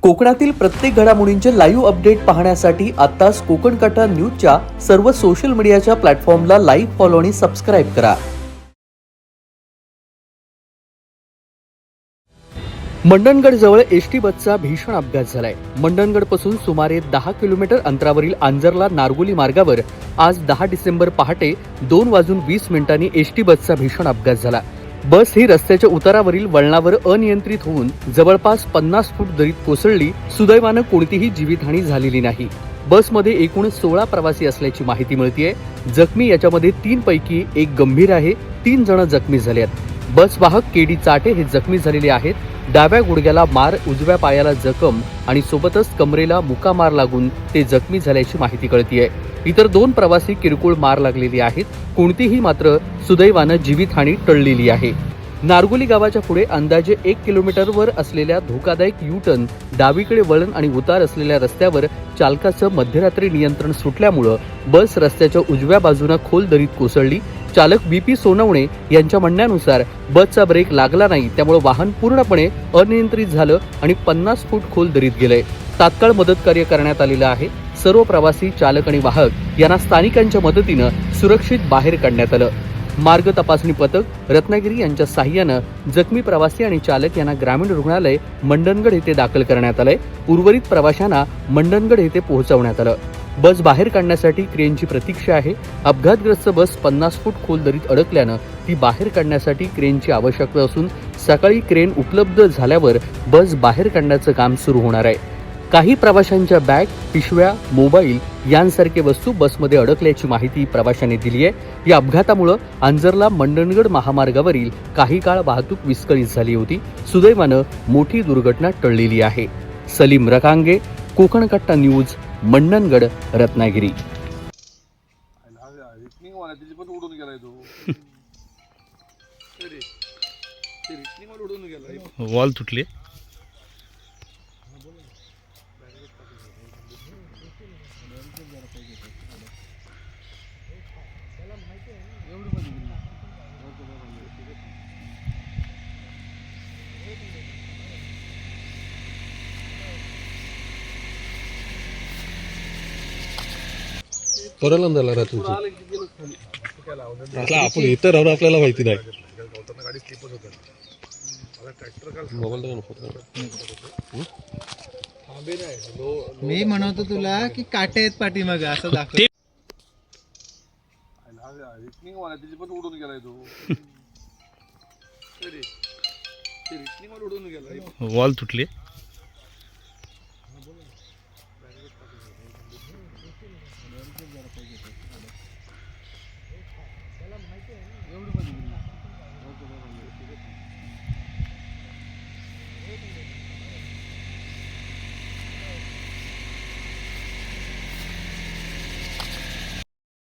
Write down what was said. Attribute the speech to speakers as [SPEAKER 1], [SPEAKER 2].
[SPEAKER 1] कोकणातील प्रत्येक घडामोडींचे लाईव्ह अपडेट पाहण्यासाठी आताच कोकण कटा न्यूजच्या सर्व सोशल मीडियाच्या प्लॅटफॉर्मला लाईक, फॉलो आणि सबस्क्राईब करा. मंडणगड जवळ एसटी बसचा भीषण अपघात झालाय. मंडणगड पासून सुमारे 10 किलोमीटर अंतरावरील आंजर्ला नारगोली मार्गावर आज 10 डिसेंबर पहाटे 2:20 एसटी बसचा भीषण अपघात झाला. बस ही रस्त्याच्या उतारावरील वळणावर अनियंत्रित होऊन जवळपास 50 फूट दरीत कोसळली. सुदैवानं कोणतीही जीवितहानी झालेली नाही. बसमध्ये एकूण 16 प्रवासी असल्याची माहिती मिळतेय. जखमी याच्यामध्ये 3 पैकी एक गंभीर आहे. 3 जण जखमी झाले आहेत. बस वाहक केडी चाटे हे जखमी झालेले आहेत. डाव्या गुडघ्याला मार, उजव्या पायाला जखम आणि सोबतच कमरेला मुका मार लागून ते जखमी झाल्याची माहिती कळतीये. इतर 2 प्रवासी किरकोळ मार लागलेली आहेत. कोणतीही मात्र सुदैवानं जीवितहानी टळलेली आहे. नारगोली गावाच्या पुढे अंदाजे 1 किलोमीटरवर असलेल्या धोकादायक यू-टर्न, डावीकडे वळण आणि उतार असलेल्या रस्त्यावर चालकाचं मध्यरात्री नियंत्रण सुटल्यामुळं बस रस्त्याच्या उजव्या बाजूनं खोल दरीत कोसळली. चालक BP सोनवणे यांच्या म्हणण्यानुसार बसचा ब्रेक लागला नाही, त्यामुळे वाहन पूर्णपणे अनियंत्रित झालं आणि 50 फूट खोल दरीत गेलंय. तात्काळ मदतकार्य करण्यात आलेलं आहे. सर्व प्रवासी, चालक आणि वाहक यांना स्थानिकांच्या मदतीनं सुरक्षित बाहेर काढण्यात आलं. मार्ग तपासणी पथक रत्नागिरी यांच्या साह्यानं जखमी प्रवासी आणि चालक यांना ग्रामीण रुग्णालय मंडणगड येथे दाखल करण्यात आलंय. उर्वरित प्रवाशांना मंडणगड येथे पोहोचवण्यात आलं. बस बाहेर काढण्यासाठी क्रेनची प्रतीक्षा आहे. अपघातग्रस्त बस 50 फूट खोल दरीत अडकल्यानं ती बाहेर काढण्यासाठी क्रेनची आवश्यकता असून सकाळी क्रेन उपलब्ध झाल्यावर बस बाहेर काढण्याचं काम सुरू होणार आहे. काही प्रवाशांच्या बॅग, पिशव्या, मोबाईल यांसारखे वस्तू बसमध्ये अडकल्याची माहिती प्रवाशांनी दिली आहे. या अपघातामुळे आंजर्ला मंडणगड महामार्गावरील काही काळ वाहतूक विस्कळीत झाली होती. सुदैवानं मोठी दुर्घटना टळलेली आहे. सलीम रकांगे, कोकण कट्टा न्यूज, मंडणगड, रत्नागिरी.
[SPEAKER 2] वॉल तुटले.
[SPEAKER 3] परलम झाला रात्रीची. आता आपण इथं राहून आपल्याला माहिती नाही.
[SPEAKER 4] मी म्हणतो तुला की काटे आहेत पाठीमागे असं दाखव.
[SPEAKER 2] वॉल तुटले.